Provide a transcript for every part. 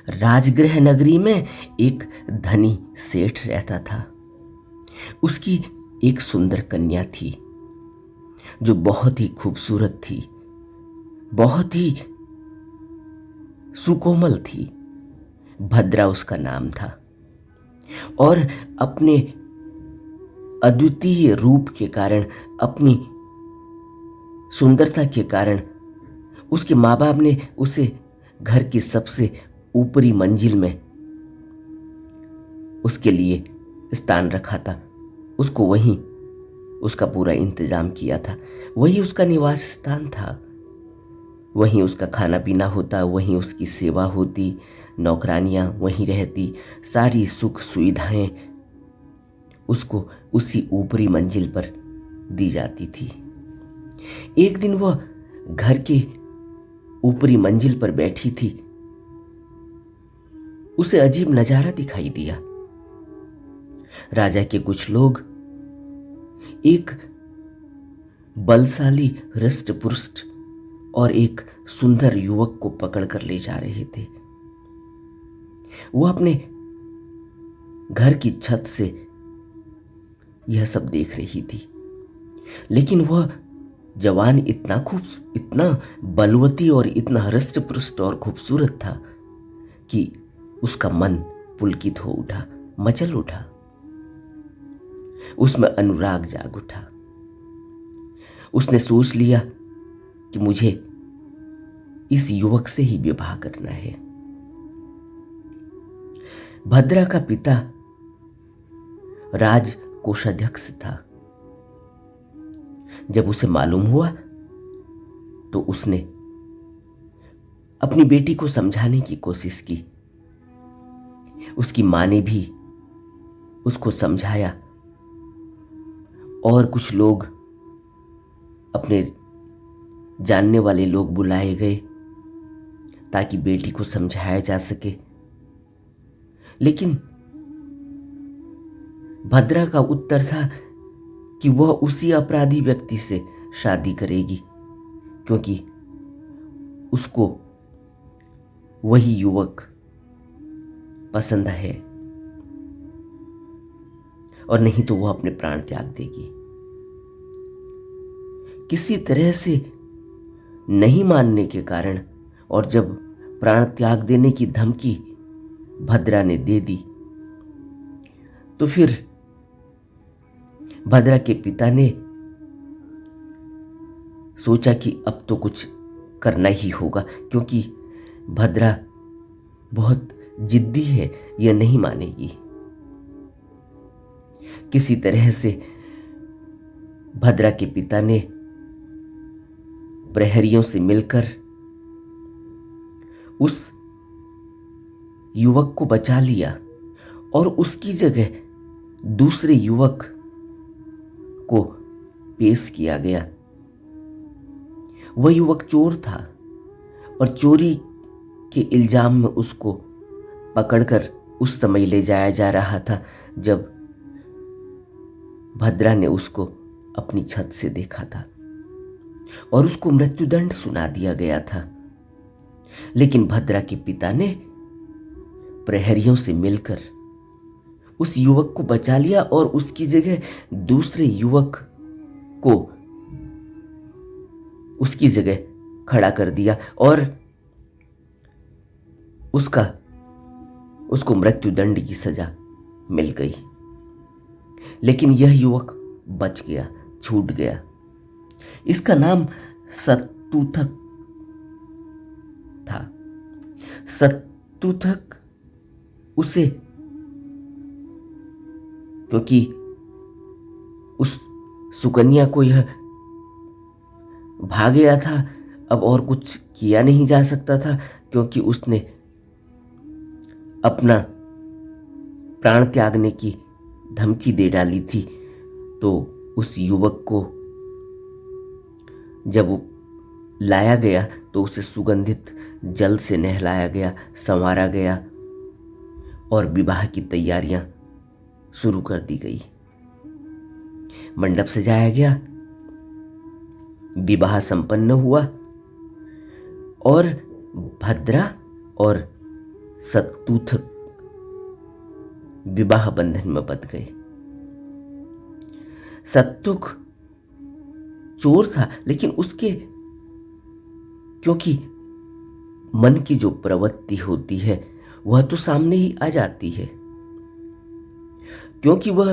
राजगृह नगरी में एक धनी सेठ रहता था। उसकी एक सुंदर कन्या थी जो बहुत ही खूबसूरत थी, बहुत ही सुकोमल थी। भद्रा उसका नाम था और अपने अद्वितीय रूप के कारण, अपनी सुंदरता के कारण उसके माँ बाप ने उसे घर की सबसे ऊपरी मंजिल में उसके लिए स्थान रखा था। उसको वहीं उसका पूरा इंतजाम किया था। वही उसका निवास स्थान था। वहीं उसका खाना पीना होता, वहीं उसकी सेवा होती, नौकरानियां वहीं रहती, सारी सुख सुविधाएं उसको उसी ऊपरी मंजिल पर दी जाती थी। एक दिन वह घर के ऊपरी मंजिल पर बैठी थी। उसे अजीब नजारा दिखाई दिया। राजा के कुछ लोग एक बलशाली हृष्ट पुष्ट और एक सुंदर युवक को पकड़कर ले जा रहे थे। वह अपने घर की छत से यह सब देख रही थी, लेकिन वह जवान इतना बलवती और इतना हृष्ट पुष्ट और खूबसूरत था कि उसका मन पुलकित हो उठा, मचल उठा। उसमें अनुराग जाग उठा। उसने सोच लिया कि मुझे इस युवक से ही विवाह करना है। भद्रा का पिता राज कोषाध्यक्ष था। जब उसे मालूम हुआ तो उसने अपनी बेटी को समझाने की कोशिश की। उसकी मां ने भी उसको समझाया और कुछ लोग, अपने जानने वाले लोग बुलाए गए ताकि बेटी को समझाया जा सके। लेकिन भद्रा का उत्तर था कि वह उसी अपराधी व्यक्ति से शादी करेगी, क्योंकि उसको वही युवक पसंद है, और नहीं तो वह अपने प्राण त्याग देगी। किसी तरह से नहीं मानने के कारण और जब प्राण त्याग देने की धमकी भद्रा ने दे दी तो फिर भद्रा के पिता ने सोचा कि अब तो कुछ करना ही होगा, क्योंकि भद्रा बहुत जिद्दी है, यह नहीं मानेगी। किसी तरह से भद्रा के पिता ने प्रहरियों से मिलकर उस युवक को बचा लिया और उसकी जगह दूसरे युवक को पेश किया गया। वह युवक चोर था और चोरी के इल्जाम में उसको पकड़कर उस समय ले जाया जा रहा था जब भद्रा ने उसको अपनी छत से देखा था और उसको मृत्युदंड सुना दिया गया था। लेकिन भद्रा के पिता ने प्रहरियों से मिलकर उस युवक को बचा लिया और उसकी जगह दूसरे युवक को उसकी जगह खड़ा कर दिया और उसको मृत्युदंड की सजा मिल गई। लेकिन यह युवक बच गया, छूट गया। इसका नाम सत्तुथक था। सत्तुथक उसे, क्योंकि उस सुकन्या को यह भाग गया था, अब और कुछ किया नहीं जा सकता था, क्योंकि उसने अपना प्राण त्यागने की धमकी दे डाली थी। तो उस युवक को जब लाया गया तो उसे सुगंधित जल से नहलाया गया, संवारा गया और विवाह की तैयारियां शुरू कर दी गई। मंडप सजाया गया, विवाह संपन्न हुआ और भद्रा और सत्तूथ विवाह बंधन में बंध गए। सत्तुक चोर था, लेकिन उसके क्योंकि मन की जो प्रवृत्ति होती है वह तो सामने ही आ जाती है, क्योंकि वह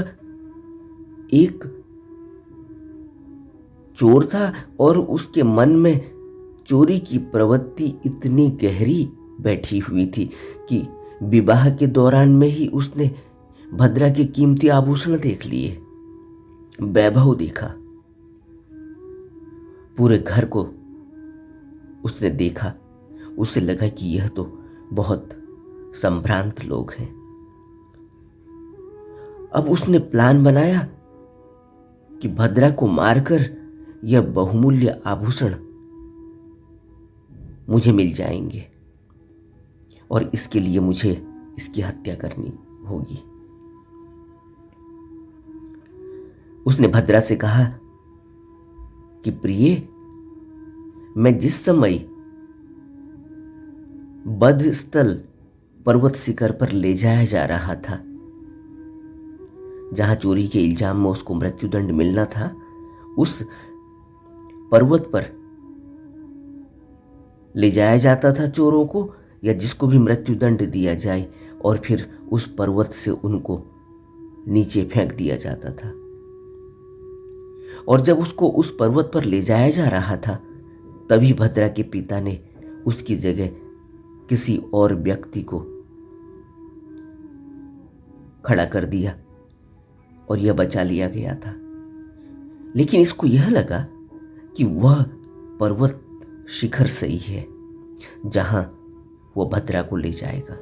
एक चोर था और उसके मन में चोरी की प्रवृत्ति इतनी गहरी बैठी हुई थी कि विवाह के दौरान में ही उसने भद्रा के कीमती आभूषण देख लिए, वैभव देखा, पूरे घर को उसने देखा। उसे लगा कि यह तो बहुत संभ्रांत लोग हैं। अब उसने प्लान बनाया कि भद्रा को मारकर यह बहुमूल्य आभूषण मुझे मिल जाएंगे और इसके लिए मुझे इसकी हत्या करनी होगी। उसने भद्रा से कहा कि प्रिय, मैं जिस समय बध स्थल पर्वत शिखर पर ले जाया जा रहा था, जहां चोरी के इल्जाम में उसको मृत्युदंड मिलना था, उस पर्वत पर ले जाया जाता था चोरों को, या जिसको भी मृत्युदंड दिया जाए, और फिर उस पर्वत से उनको नीचे फेंक दिया जाता था। और जब उसको उस पर्वत पर ले जाया जा रहा था, तभी भद्रा के पिता ने उसकी जगह किसी और व्यक्ति को खड़ा कर दिया और यह बचा लिया गया था। लेकिन इसको यह लगा कि वह पर्वत शिखर सही है जहां वह भद्रा को ले जाएगा।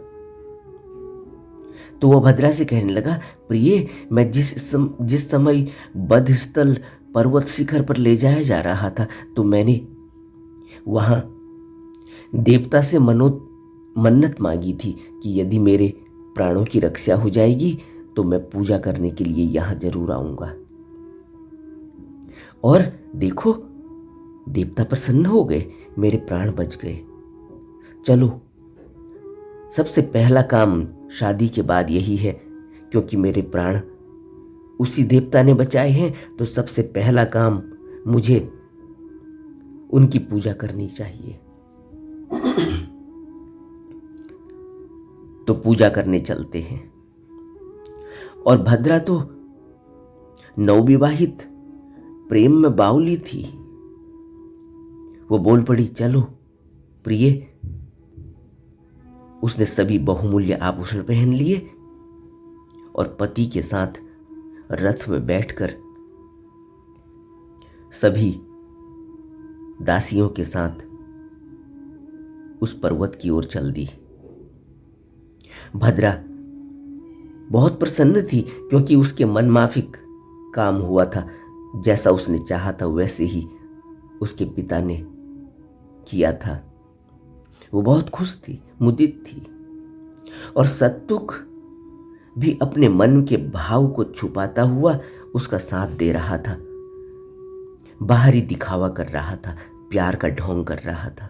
तो वह भद्रा से कहने लगा, प्रिय, मैं जिस समय बध स्थल पर्वत शिखर पर ले जाया जा रहा था, तो मैंने वहां देवता से मन्नत मांगी थी कि यदि मेरे प्राणों की रक्षा हो जाएगी तो मैं पूजा करने के लिए यहां जरूर आऊंगा। और देखो, देवता प्रसन्न हो गए, मेरे प्राण बच गए। चलो, सबसे पहला काम शादी के बाद यही है, क्योंकि मेरे प्राण उसी देवता ने बचाए हैं, तो सबसे पहला काम मुझे उनकी पूजा करनी चाहिए। तो पूजा करने चलते हैं। और भद्रा तो नवविवाहित प्रेम में बावली थी। वो बोल पड़ी, चलो प्रिय। उसने सभी बहुमूल्य आभूषण पहन लिए और पति के साथ रथ में बैठकर सभी दासियों के साथ उस पर्वत की ओर चल दी। भद्रा बहुत प्रसन्न थी, क्योंकि उसके मनमाफिक काम हुआ था। जैसा उसने चाहा था वैसे ही उसके पिता ने किया था। वो बहुत खुश थी, मुदित थी। और सत्तुक भी अपने मन के भाव को छुपाता हुआ उसका साथ दे रहा था, बाहरी दिखावा कर रहा था, प्यार का ढोंग कर रहा था।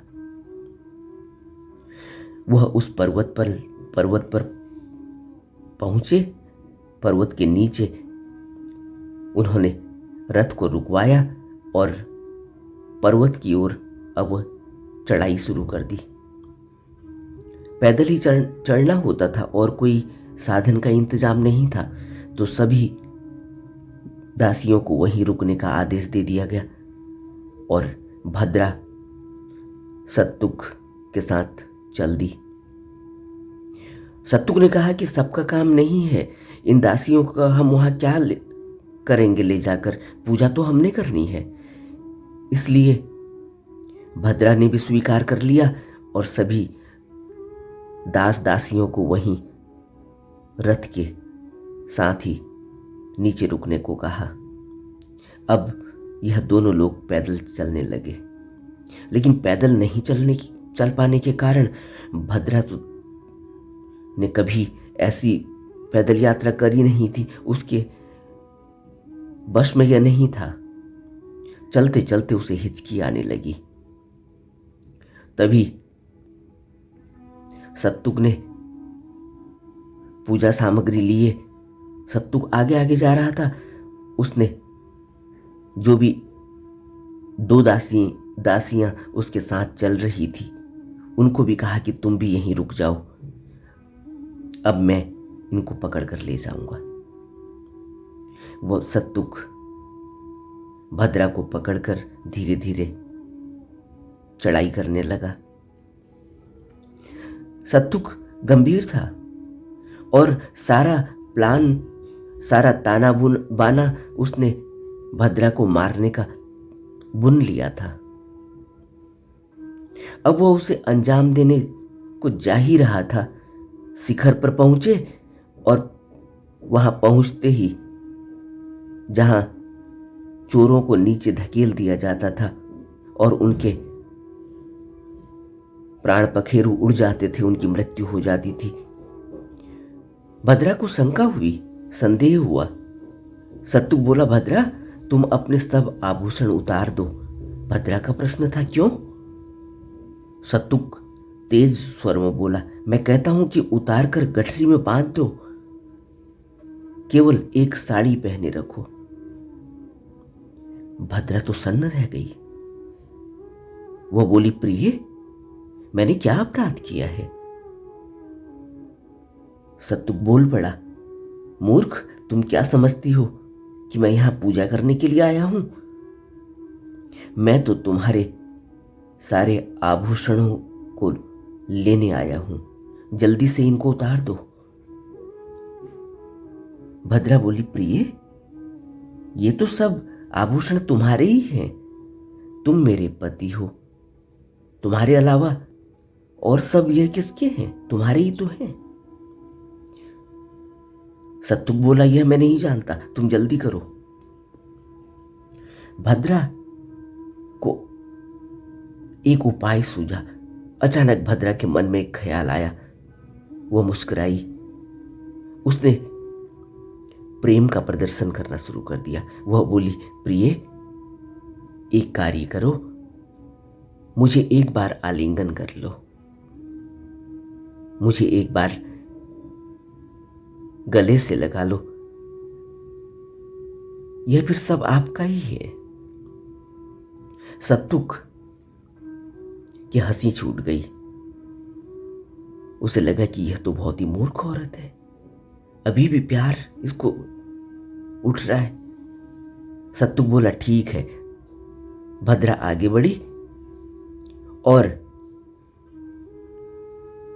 वह उस पर्वत पर पहुंचे। पर्वत के नीचे उन्होंने रथ को रुकवाया और पर्वत की ओर अब चढ़ाई शुरू कर दी। पैदल ही चढ़ना होता था और कोई साधन का इंतजाम नहीं था, तो सभी दासियों को वहीं रुकने का आदेश दे दिया गया और भद्रा सत्तुक के साथ चल दी। सत्तुक ने कहा कि सबका काम नहीं है, इन दासियों का हम वहां क्या करेंगे ले जाकर, पूजा तो हमने करनी है। इसलिए भद्रा ने भी स्वीकार कर लिया और सभी दास दासियों को वहीं रथ के साथ ही नीचे रुकने को कहा। अब यह दोनों लोग पैदल चलने लगे, लेकिन पैदल नहीं चल पाने के कारण भद्रा तो ने कभी ऐसी पैदल यात्रा करी नहीं थी, उसके बस में यह नहीं था। चलते चलते उसे हिचकी आने लगी। तभी सत्तुक ने पूजा सामग्री लिए सत्तुक आगे आगे जा रहा था। उसने जो भी दो दासियां उसके साथ चल रही थी उनको भी कहा कि तुम भी यहीं रुक जाओ, अब मैं इनको पकड़ कर ले जाऊंगा। वो सत्तुक भद्रा को पकड़कर धीरे धीरे चढ़ाई करने लगा। सत्तुक गंभीर था और सारा प्लान, सारा ताना बाना उसने भद्रा को मारने का बुन लिया था। अब वो उसे अंजाम देने को जा ही रहा था। शिखर पर पहुंचे और वहां पहुंचते ही जहां चोरों को नीचे धकेल दिया जाता था और उनके प्राण पखेरु उड़ जाते थे, उनकी मृत्यु हो जाती थी, भद्रा को शंका हुई, संदेह हुआ। सत्तुक बोला, भद्रा तुम अपने सब आभूषण उतार दो। भद्रा का प्रश्न था, क्यों? सत्तुक तेज स्वर में बोला, मैं कहता हूं कि उतार कर गठरी में बांध दो, केवल एक साड़ी पहने रखो। भद्रा तो सन्न रह गई। वह बोली, प्रिय मैंने क्या अपराध किया है? सत्तुक बोल पड़ा, मूर्ख तुम क्या समझती हो कि मैं यहां पूजा करने के लिए आया हूं? मैं तो तुम्हारे सारे आभूषणों को लेने आया हूं, जल्दी से इनको उतार दो। भद्रा बोली, प्रिय ये तो सब आभूषण तुम्हारे ही हैं, तुम मेरे पति हो, तुम्हारे अलावा और सब यह किसके हैं? तुम्हारे ही तो हैं। सत्तुक बोला, यह मैं नहीं जानता, तुम जल्दी करो। भद्रा को एक उपाय सूझा। अचानक भद्रा के मन में एक ख्याल आया। वह मुस्कुराई। उसने प्रेम का प्रदर्शन करना शुरू कर दिया। वह बोली, प्रिय एक कार्य करो, मुझे एक बार आलिंगन कर लो, मुझे एक बार गले से लगा लो, यह फिर सब आपका ही है। सत्तुक की हंसी छूट गई। उसे लगा कि यह तो बहुत ही मूर्ख औरत है, अभी भी प्यार इसको उठ रहा है। सत्तुक बोला, ठीक है। भद्रा आगे बढ़ी और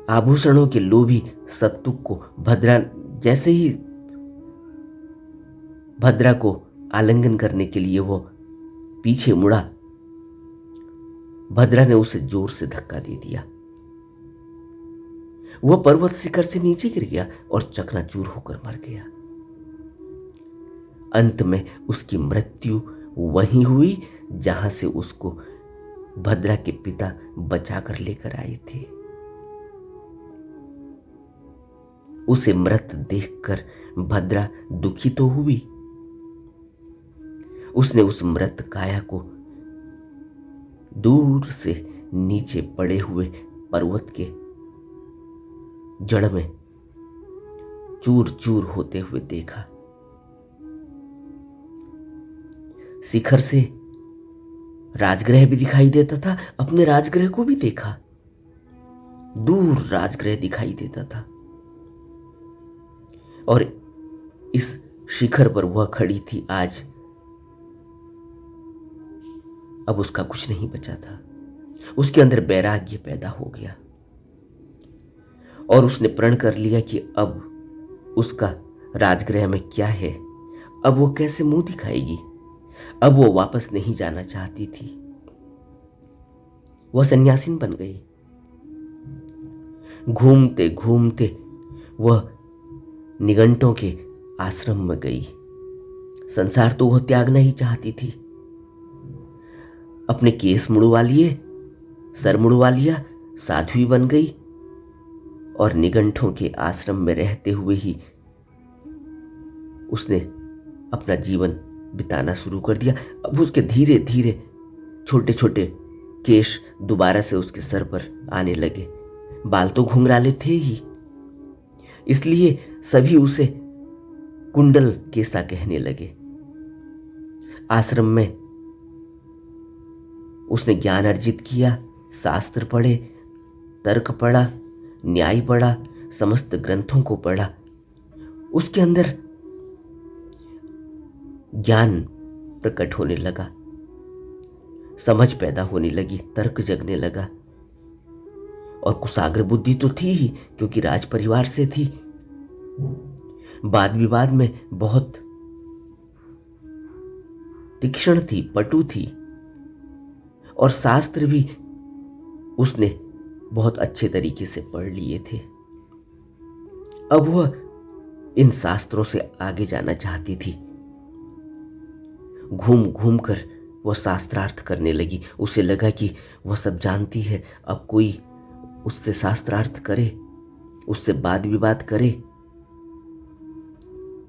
आभूषणों के लोभी सत्तुक को जैसे ही भद्रा को आलिंगन करने के लिए वो पीछे मुड़ा, भद्रा ने उसे जोर से धक्का दे दिया। वह पर्वत शिखर से नीचे गिर गया और चकनाचूर होकर मर गया। अंत में उसकी मृत्यु वहीं हुई जहां से उसको भद्रा के पिता बचाकर लेकर आए थे। उसे मृत देखकर भद्रा दुखी तो हुई। उसने उस मृत काया को दूर से नीचे पड़े हुए पर्वत के जड़ में चूर चूर होते हुए देखा। शिखर से राजगृह भी दिखाई देता था। अपने राजगृह को भी देखा, दूर राजगृह दिखाई देता था और इस शिखर पर वह खड़ी थी आज। अब उसका कुछ नहीं बचा था। उसके अंदर वैराग्य पैदा हो गया और उसने प्रण कर लिया कि अब उसका राजगृह में क्या है, अब वो कैसे मुंह दिखाएगी। अब वो वापस नहीं जाना चाहती थी। वह सन्यासिन बन गई। घूमते घूमते वह निगंटों के आश्रम में गई। संसार तो वह त्यागना ही चाहती थी। अपने केस मुड़वा लिए, सर मुड़वा लिया, साध्वी बन गई और निगंठों के आश्रम में रहते हुए ही उसने अपना जीवन बिताना शुरू कर दिया। अब उसके धीरे धीरे छोटे छोटे केश दोबारा से उसके सर पर आने लगे। बाल तो घुंघराले थे ही, इसलिए सभी उसे कुंडल केसा कहने लगे। आश्रम में उसने ज्ञान अर्जित किया, शास्त्र पढ़े, तर्क पढ़ा, न्याय पढ़ा, समस्त ग्रंथों को पढ़ा। उसके अंदर ज्ञान प्रकट होने लगा, समझ पैदा होने लगी, तर्क जगने लगा। और कुशाग्र बुद्धि तो थी ही, क्योंकि राज परिवार से थी। वाद विवाद में बहुत तीक्ष्ण थी, पटु थी, और शास्त्र भी उसने बहुत अच्छे तरीके से पढ़ लिए थे। अब वह इन शास्त्रों से आगे जाना चाहती थी। घूम घूम कर वह शास्त्रार्थ करने लगी। उसे लगा कि वह सब जानती है, अब कोई उससे शास्त्रार्थ करे, उससे वाद विवाद करे,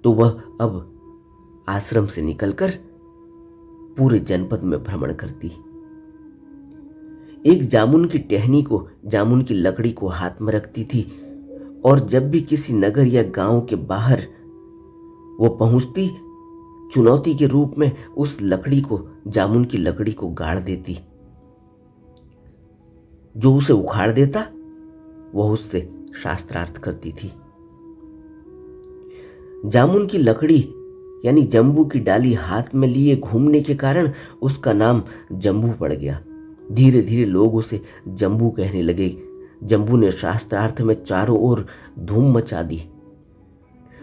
तो वह अब आश्रम से निकलकर पूरे जनपद में भ्रमण करती। एक जामुन की टहनी को, जामुन की लकड़ी को हाथ में रखती थी, और जब भी किसी नगर या गांव के बाहर वो पहुंचती, चुनौती के रूप में उस लकड़ी को, जामुन की लकड़ी को गाड़ देती। जो उसे उखाड़ देता वह उससे शास्त्रार्थ करती थी। जामुन की लकड़ी यानी जंबू की डाली हाथ में लिए घूमने के कारण उसका नाम जंबू पड़ गया। धीरे धीरे लोग उसे जंबू कहने लगे। जंबू ने शास्त्रार्थ में चारों ओर धूम मचा दी।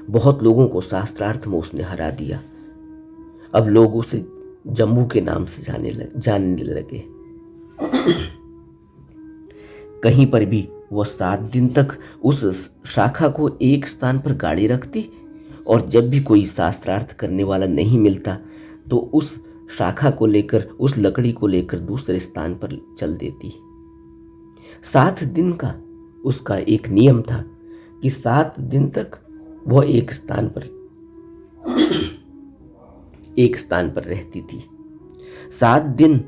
बहुत लोगों को शास्त्रार्थ में उसने हरा दिया। अब लोग उसे जंबू के नाम से जानने लगे। कहीं पर भी वह 7 दिन तक उस शाखा को एक स्थान पर गाड़ी रखती, और जब भी कोई शास्त्रार्थ करने वाला नहीं मिलता तो उस शाखा को लेकर, उस लकड़ी को लेकर दूसरे स्थान पर चल देती। 7 दिन का उसका एक नियम था कि 7 दिन तक वह एक स्थान पर रहती थी। 7 दिन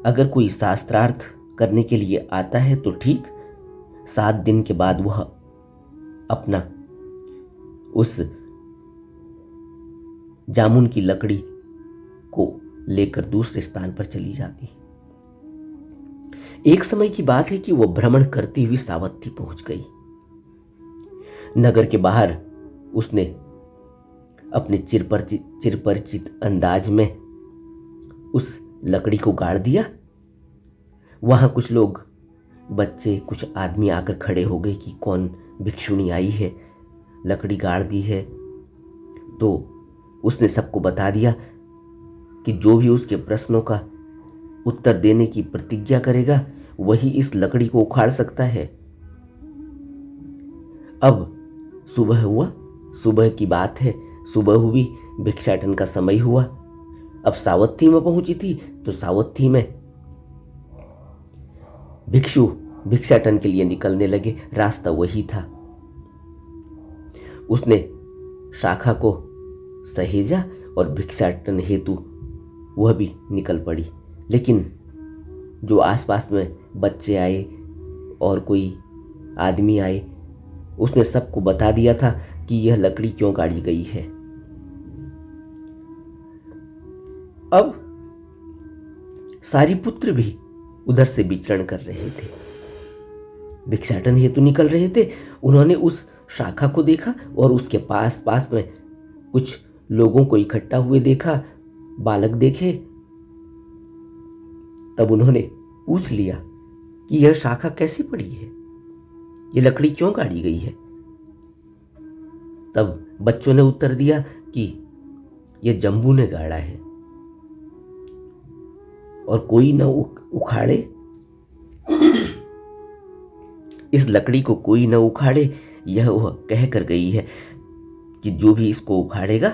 अगर कोई शास्त्रार्थ करने के लिए आता है तो ठीक, 7 दिन के बाद वह अपना उस जामुन की लकड़ी को लेकर दूसरे स्थान पर चली जाती। एक समय की बात है कि वह भ्रमण करती हुई सावत्ती पहुंच गई। नगर के बाहर उसने अपने चिरपरिचित अंदाज में उस लकड़ी को गाड़ दिया। वहां कुछ लोग, बच्चे, कुछ आदमी आकर खड़े हो गए कि कौन भिक्षुणी आई है, लकड़ी गाड़ दी है। तो उसने सबको बता दिया कि जो भी उसके प्रश्नों का उत्तर देने की प्रतिज्ञा करेगा वही इस लकड़ी को उखाड़ सकता है। अब सुबह हुआ, सुबह की बात है, सुबह हुई, भिक्षाटन का समय हुआ। अब सावत्ती में पहुंची थी तो सावत्ती में भिक्षु भिक्षाटन के लिए निकलने लगे। रास्ता वही था। उसने शाखा को सहेजा और भिक्षाटन हेतु वह भी निकल पड़ी। लेकिन जो आसपास में बच्चे आए और कोई आदमी आए, उसने सबको बता दिया था कि यह लकड़ी क्यों गाड़ी गई है। अब सारिपुत्र भी उधर से विचरण कर रहे थे, भिक्षाटन हेतु निकल रहे थे। उन्होंने उस शाखा को देखा और उसके पास में कुछ लोगों को इकट्ठा हुए देखा, बालक देखे। तब उन्होंने पूछ लिया कि यह शाखा कैसी पड़ी है, यह लकड़ी क्यों गाड़ी गई है। तब बच्चों ने उत्तर दिया कि यह जंबू ने गाड़ा है, और कोई न उखाड़े, इस लकड़ी को कोई न उखाड़े, यह वह कह कर गई है कि जो भी इसको उखाड़ेगा,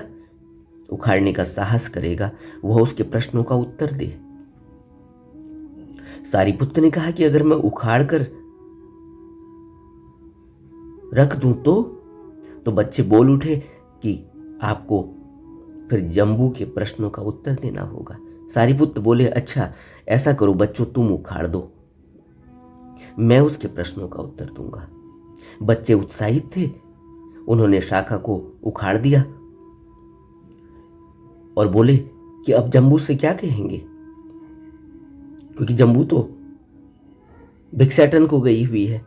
उखाड़ने का साहस करेगा, वह उसके प्रश्नों का उत्तर दे। सारिपुत्र ने कहा कि अगर मैं उखाड़ कर रख दूं तो बच्चे बोल उठे कि आपको फिर जंबू के प्रश्नों का उत्तर देना होगा। सारिपुत्र बोले, अच्छा ऐसा करो बच्चों, तुम उखाड़ दो, मैं उसके प्रश्नों का उत्तर दूंगा। बच्चे उत्साहित थे, उन्होंने शाखा को उखाड़ दिया और बोले कि अब जम्बू से क्या कहेंगे, क्योंकि जम्बू तो भिक्षाटन को गई हुई है।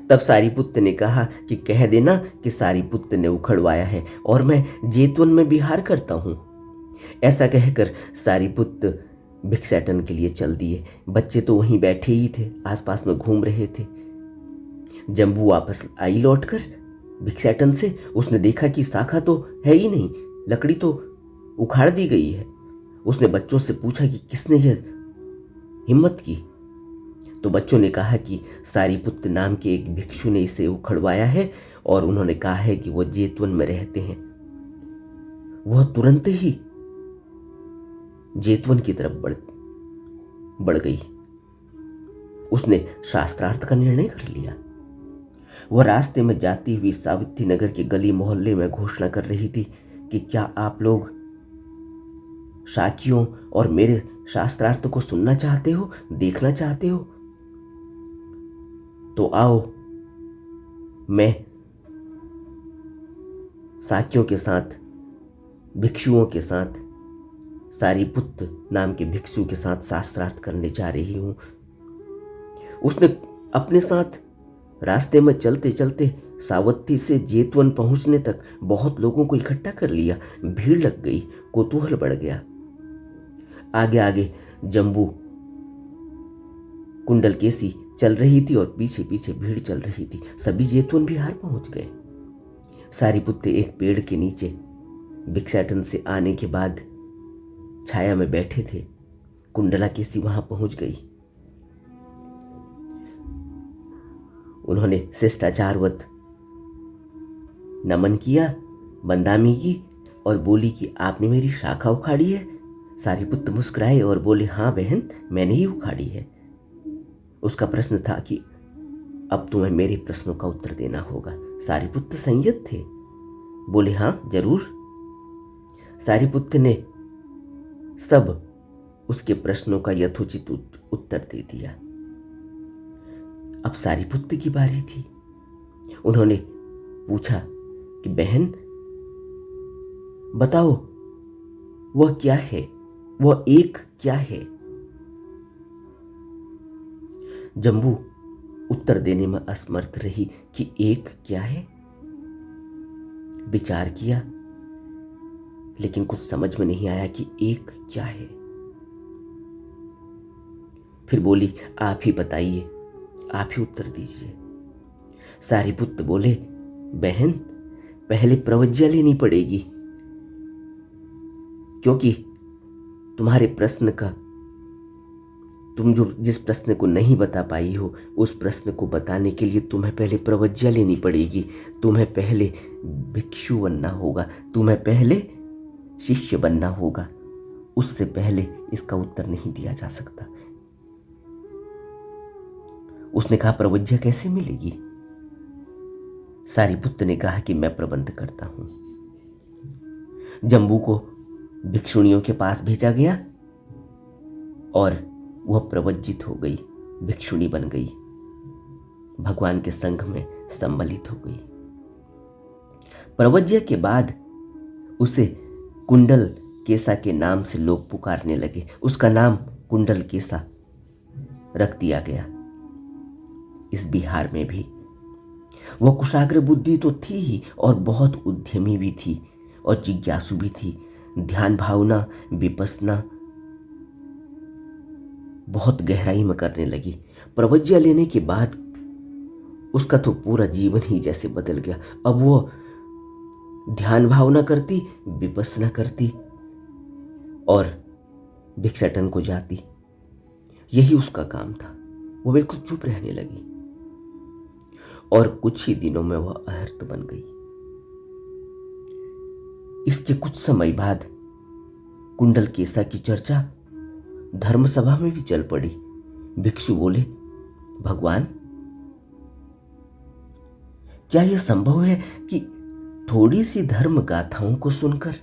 तब सारीपुत्त ने कहा कि कह देना कि सारीपुत्त ने उखड़वाया है और मैं जेतवन में विहार करता हूं। ऐसा कहकर सारीपुत्त भिक्षाटन के लिए चल दिए। बच्चे तो वहीं बैठे ही थे, आसपास में घूम रहे थे। जम्बू वापस आई लौटकर भिक्षाटन से। उसने देखा कि शाखा तो है ही नहीं, लकड़ी तो उखाड़ दी गई है। उसने बच्चों से पूछा कि किसने यह हिम्मत की। तो बच्चों ने कहा कि सारीपुत्त नाम के एक भिक्षु ने इसे उखड़वाया है और उन्होंने कहा है कि वह जेतवन में रहते हैं। वह तुरंत ही जेतवन की तरफ बढ़ गई। उसने शास्त्रार्थ का निर्णय कर लिया। वह रास्ते में जाती हुई सावित्री नगर के गली मोहल्ले में घोषणा कर रही थी कि क्या आप लोग साखियों और मेरे शास्त्रार्थ को सुनना चाहते हो, देखना चाहते हो, तो आओ, मैं साखियों के साथ, भिक्षुओं के साथ, सारीपुत्त नाम के भिक्षु के साथ शास्त्रार्थ करने जा रही हूं। उसने अपने साथ रास्ते में चलते चलते सावत्ती से जेतवन पहुंचने तक बहुत लोगों को इकट्ठा कर लिया। भीड़ लग गई, कौतूहल बढ़ गया। आगे आगे जम्बू कुंडलकेसी चल रही थी और पीछे पीछे भीड़ चल रही थी। सभी जेतवन विहार पहुंच गए। सारीपुत्त एक पेड़ के नीचे भिक्षाटन से आने के बाद छाया में बैठे थे। कुंडलाकेसी वहां पहुंच गई। उन्होंने शिष्टाचारवत नमन किया, बंदामी की और बोली कि आपने मेरी शाखा उखाड़ी है। सारीपुत्त मुस्कुराए और बोले, हाँ बहन, मैंने ही उखाड़ी है। उसका प्रश्न था कि अब तुम्हें मेरे प्रश्नों का उत्तर देना होगा। सारीपुत्त संयत थे, बोले हाँ जरूर। सारीपुत्त ने सब उसके प्रश्नों का यथोचित उत्तर दे दिया। अब सारीपुत्त की बारी थी। उन्होंने पूछा कि बहन बताओ, वह क्या है, वह एक क्या है। जम्बू उत्तर देने में असमर्थ रही कि एक क्या है। विचार किया, लेकिन कुछ समझ में नहीं आया कि एक क्या है। फिर बोली, आप ही बताइए, आप ही उत्तर दीजिए। सारीपुत्त बोले, बहन पहले प्रवज्ञा लेनी पड़ेगी, क्योंकि तुम्हारे प्रश्न का, तुम जो जिस प्रश्न को नहीं बता पाई हो, उस प्रश्न को बताने के लिए तुम्हें पहले प्रवज्ञा लेनी पड़ेगी। तुम्हें पहले भिक्षु बनना होगा, तुम्हें पहले शिष्य बनना होगा। उससे पहले इसका उत्तर नहीं दिया जा सकता। उसने कहा, प्रवज्ञा कैसे मिलेगी। सारीपुत्त ने कहा कि मैं प्रबंध करता हूं। जम्बू को भिक्षुणियों के पास भेजा गया और वह प्रवज्जित हो गई, भिक्षुणी बन गई, भगवान के संघ में सम्मिलित हो गई। प्रवज्ञा के बाद उसे कुंडल केसा के नाम से लोग पुकारने लगे। उसका नाम कुंडल केसा रख दिया गया। इस बिहार में भी वह कुशाग्र बुद्धि तो थी ही और बहुत उद्यमी भी थी और जिज्ञासु भी थी। ध्यान भावना, विपस्सना बहुत गहराई में करने लगी। प्रवज्ञा लेने के बाद उसका तो पूरा जीवन ही जैसे बदल गया। अब वो ध्यान भावना करती, विपस्सना करती और भिक्षाटन को जाती। यही उसका काम था। वो बिल्कुल चुप रहने लगी और कुछ ही दिनों में वह अहर्त बन गई। इसके कुछ समय बाद कुंडल केसा की चर्चा धर्म सभा में भी चल पड़ी। भिक्षु बोले, भगवान क्या यह संभव है कि थोड़ी सी धर्म गाथाओं को सुनकर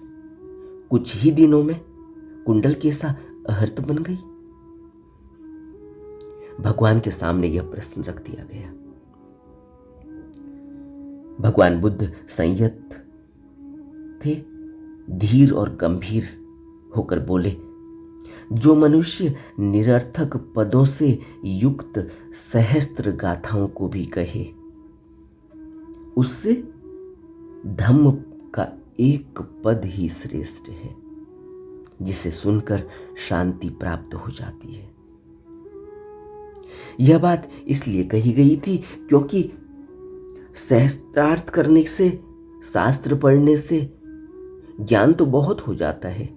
कुछ ही दिनों में कुंडल केसा अहर्त बन गई। भगवान के सामने यह प्रश्न रख दिया गया। भगवान बुद्ध संयत थे, धीर और गंभीर होकर बोले, जो मनुष्य निरर्थक पदों से युक्त सहस्त्र गाथाओं को भी कहे, उससे धम्म का एक पद ही श्रेष्ठ है, जिसे सुनकर शांति प्राप्त हो जाती है। यह बात इसलिए कही गई थी क्योंकि सहस्त्रार्थ करने से, शास्त्र पढ़ने से ज्ञान तो बहुत हो जाता है,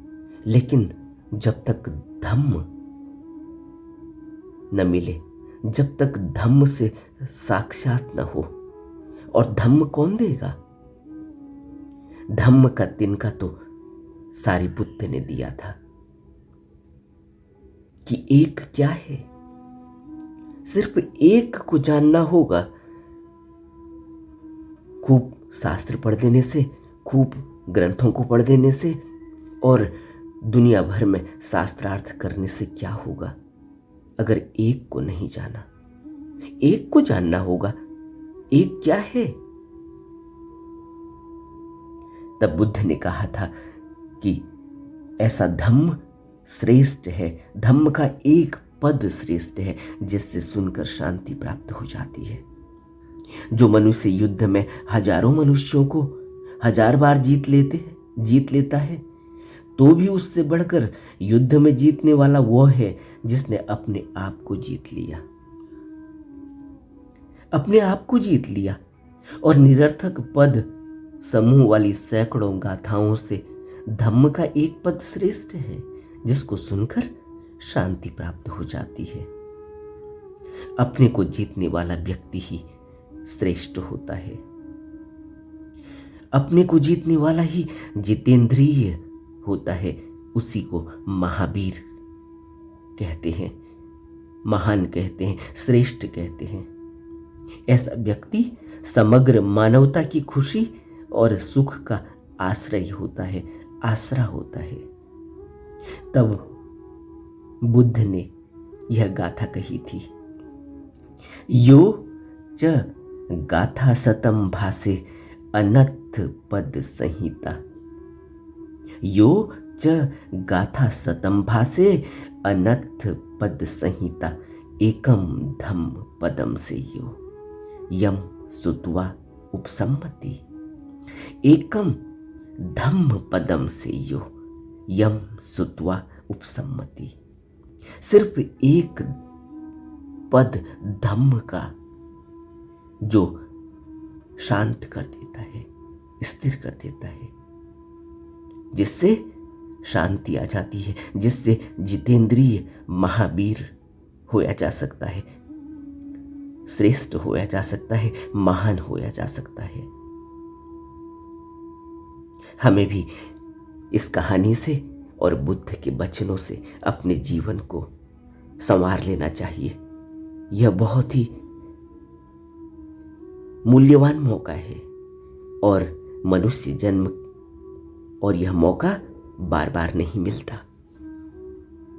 लेकिन जब तक धम्म न मिले, जब तक धम्म से साक्षात न हो, और धम्म कौन देगा? धम्म का तिनका तो सारिपुत्र ने दिया था कि एक क्या है, सिर्फ एक को जानना होगा। खूब शास्त्र पढ़ देने से, खूब ग्रंथों को पढ़ देने से और दुनिया भर में शास्त्रार्थ करने से क्या होगा अगर एक को नहीं जाना? एक को जानना होगा। एक क्या है? तब बुद्ध ने कहा था कि ऐसा धम्म श्रेष्ठ है, धम्म का एक पद श्रेष्ठ है, जिससे सुनकर शांति प्राप्त हो जाती है। जो मनुष्य युद्ध में हजारों मनुष्यों को 1000 बार जीत लेता है, तो भी उससे बढ़कर युद्ध में जीतने वाला वो है जिसने अपने आप को जीत लिया, अपने आप को जीत लिया। और निरर्थक पद समूह वाली सैकड़ों गाथाओं से धम्म का एक पद श्रेष्ठ है, जिसको सुनकर शांति प्राप्त हो जाती है। अपने को जीतने वाला व्यक्ति ही श्रेष्ठ होता है। अपने को जीतने वाला ही जितेंद्रिय होता है, उसी को महावीर कहते हैं, महान कहते हैं, श्रेष्ठ कहते हैं। ऐसा व्यक्ति समग्र मानवता की खुशी और सुख का आश्रय होता है, आसरा होता है। तब बुद्ध ने यह गाथा कही थी, यो च गाथा सतम भासे अनथ पद संहिता। यो च गाथा सतम भासे अनथ पद संहिता, एकम धम्म पदम से यो यम सुत्वा उपसम्मति। एकम धम्म पदम से यो यम सुत्वा उपसम्मति। सिर्फ एक पद धम्म का जो शांत कर देता है, स्थिर कर देता है, जिससे शांति आ जाती है, जिससे जितेंद्रिय महावीर होया जा सकता है, श्रेष्ठ होया जा सकता है, महान होया जा सकता है। हमें भी इस कहानी से और बुद्ध के वचनों से अपने जीवन को संवार लेना चाहिए। यह बहुत ही मूल्यवान मौका है और मनुष्य जन्म और यह मौका बार बार नहीं मिलता।